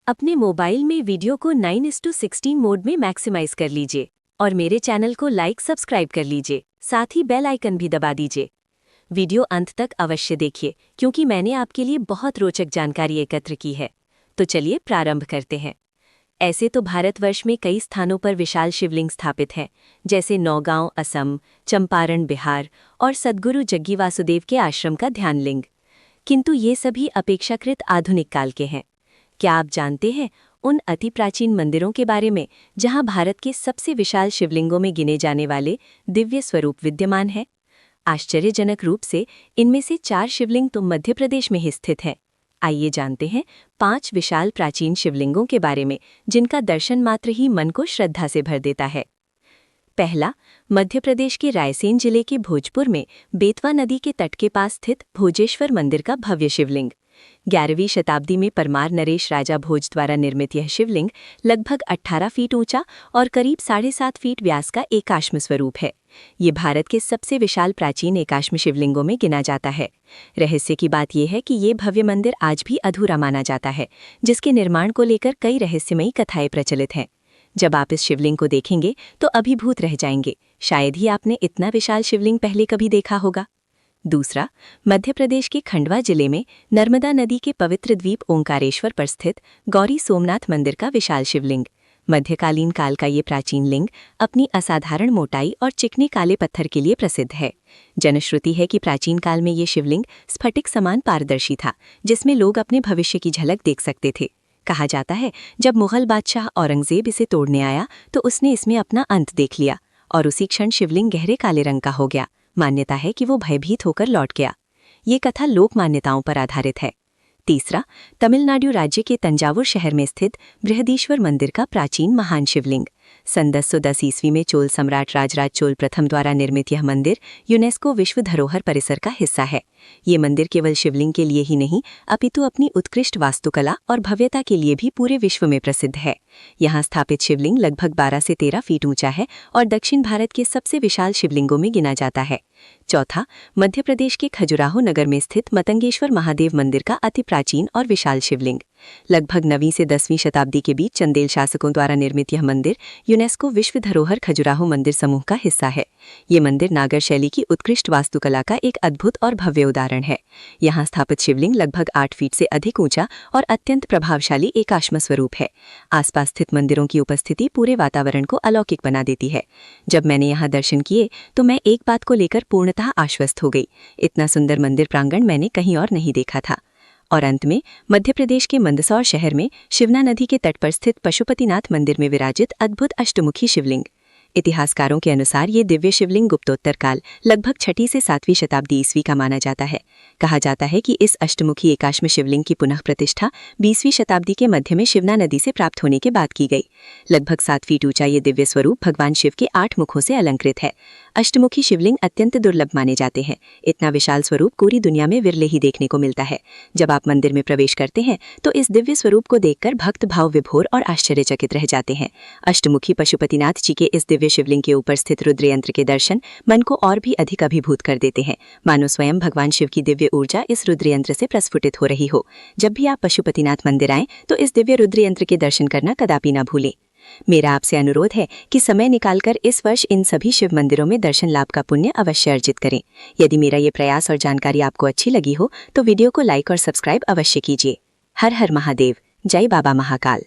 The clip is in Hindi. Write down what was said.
अपने मोबाइल में वीडियो को 9:16 मोड में मैक्सिमाइज कर लीजिए और मेरे चैनल को लाइक सब्सक्राइब कर लीजिए, साथ ही बेल आइकन भी दबा दीजिए। वीडियो अंत तक अवश्य देखिए क्योंकि मैंने आपके लिए बहुत रोचक जानकारी एकत्र की है। तो चलिए प्रारंभ करते हैं। ऐसे तो भारतवर्ष में कई स्थानों पर विशाल शिवलिंग स्थापित हैं, जैसे नौगांव असम, चंपारण बिहार और सद्गुरु जग्गी वासुदेव के आश्रम का ध्यान लिंग। किंतु ये सभी अपेक्षाकृत आधुनिक काल के हैं। क्या आप जानते हैं उन अति प्राचीन मंदिरों के बारे में जहां भारत के सबसे विशाल शिवलिंगों में गिने जाने वाले दिव्य स्वरूप विद्यमान हैं? आश्चर्यजनक रूप से इनमें से 4 शिवलिंग तो मध्य प्रदेश में ही स्थित हैं। आइए जानते हैं 5 विशाल प्राचीन शिवलिंगों के बारे में जिनका दर्शन मात्र ही मन को श्रद्धा से भर देता है। पहला, मध्य प्रदेश के रायसेन जिले के भोजपुर में बेतवा नदी के तट के पास स्थित भोजेश्वर मंदिर का भव्य शिवलिंग। 11वीं शताब्दी में परमार नरेश राजा भोज द्वारा निर्मित यह शिवलिंग लगभग 18 फीट ऊंचा और करीब 7.5 फीट व्यास का एकाश्म स्वरूप है। ये भारत के सबसे विशाल प्राचीन एकाश्म शिवलिंगों में गिना जाता है। रहस्य की बात यह है कि ये भव्य मंदिर आज भी अधूरा माना जाता है, जिसके निर्माण को लेकर कई रहस्यमयी कथाएं प्रचलित हैं। जब आप इस शिवलिंग को देखेंगे तो अभिभूत रह जाएंगे। शायद ही आपने इतना विशाल शिवलिंग पहले कभी देखा होगा। दूसरा, मध्य प्रदेश के खंडवा जिले में नर्मदा नदी के पवित्र द्वीप ओंकारेश्वर पर स्थित गौरी सोमनाथ मंदिर का विशाल शिवलिंग। मध्यकालीन काल का ये प्राचीन लिंग अपनी असाधारण मोटाई और चिकने काले पत्थर के लिए प्रसिद्ध है। जनश्रुति है कि प्राचीन काल में ये शिवलिंग स्फटिक समान पारदर्शी था, जिसमें लोग अपने भविष्य की झलक देख सकते थे। कहा जाता है जब मुगल बादशाह औरंगजेब इसे तोड़ने आया तो उसने इसमें अपना अंत देख लिया और उसी क्षण शिवलिंग गहरे काले रंग का हो गया। मान्यता है कि वो भयभीत होकर लौट गया। ये कथा लोक मान्यताओं पर आधारित है। तीसरा, तमिलनाडु राज्य के तंजावुर शहर में स्थित बृहदीश्वर मंदिर का प्राचीन महान शिवलिंग। सन 1010 ईस्वी में चोल सम्राट राजराज चोल प्रथम द्वारा निर्मित यह मंदिर यूनेस्को विश्व धरोहर परिसर का हिस्सा है। ये मंदिर केवल शिवलिंग के लिए ही नहीं, अपितु अपनी उत्कृष्ट वास्तुकला और भव्यता के लिए भी पूरे विश्व में प्रसिद्ध है। यहाँ स्थापित शिवलिंग लगभग 12 से 13 फीट ऊंचा है और दक्षिण भारत के सबसे विशाल शिवलिंगों में गिना जाता है। चौथा, मध्य प्रदेश के खजुराहो नगर में स्थित मतंगेश्वर महादेव मंदिर का अति प्राचीन और विशाल शिवलिंग। लगभग 9वीं से 10वीं शताब्दी के बीच चंदेल शासकों द्वारा निर्मित यह मंदिर यूनेस्को विश्व धरोहर खजुराहो मंदिर समूह का हिस्सा है। ये मंदिर नागर शैली की उत्कृष्ट वास्तुकला का एक अद्भुत और भव्य उदाहरण है। यहाँ स्थापित शिवलिंग लगभग 8 फीट से अधिक ऊंचा और अत्यंत प्रभावशाली एकाश्म स्वरूप है। आसपास स्थित मंदिरों की उपस्थिति पूरे वातावरण को अलौकिक बना देती है। जब मैंने यहाँ दर्शन किए तो मैं एक बात को लेकर पूर्णतः आश्वस्त हो गई। इतना सुंदर मंदिर प्रांगण मैंने कहीं और नहीं देखा था। और अंत में मध्य प्रदेश के मंदसौर शहर में शिवना नदी के तट पर स्थित पशुपतिनाथ मंदिर में विराजित अद्भुत अष्टमुखी शिवलिंग। इतिहासकारों के अनुसार ये दिव्य शिवलिंग गुप्तोत्तर काल लगभग 6ठी से 7वीं शताब्दी ईस्वी का माना जाता है। कहा जाता है कि इस अष्टमुखी एकाश्म शिवलिंग की पुनः प्रतिष्ठा 20वीं शताब्दी के मध्य में शिवना नदी से प्राप्त होने के बाद की गई। लगभग 7 फीट ऊंचा ये दिव्य स्वरूप भगवान शिव के 8 मुखों से अलंकृत है। अष्टमुखी शिवलिंग अत्यंत दुर्लभ माने जाते हैं। इतना विशाल स्वरूप पूरी दुनिया में विरले ही देखने को मिलता है। जब आप मंदिर में प्रवेश करते हैं तो इस दिव्य स्वरूप को देखकर भक्त भाव विभोर और आश्चर्यचकित रह जाते हैं। अष्टमुखी पशुपतिनाथ जी के इस दिव्य शिवलिंग के ऊपर स्थित रुद्र यंत्र के दर्शन मन को और भी अधिक अभिभूत कर देते हैं, मानो स्वयं भगवान शिव की दिव्य ऊर्जा इस रुद्र यंत्र से प्रस्फुटित हो रही हो। जब भी आप पशुपतिनाथ मंदिर आएं तो इस दिव्य रुद्र यंत्र के दर्शन करना कदापि न भूलें। मेरा आपसे अनुरोध है कि समय निकालकर इस वर्ष इन सभी शिव मंदिरों में दर्शन लाभ का पुण्य अवश्य अर्जित करें। यदि मेरा ये प्रयास और जानकारी आपको अच्छी लगी हो तो वीडियो को लाइक और सब्सक्राइब अवश्य कीजिए। हर हर महादेव, जय बाबा महाकाल।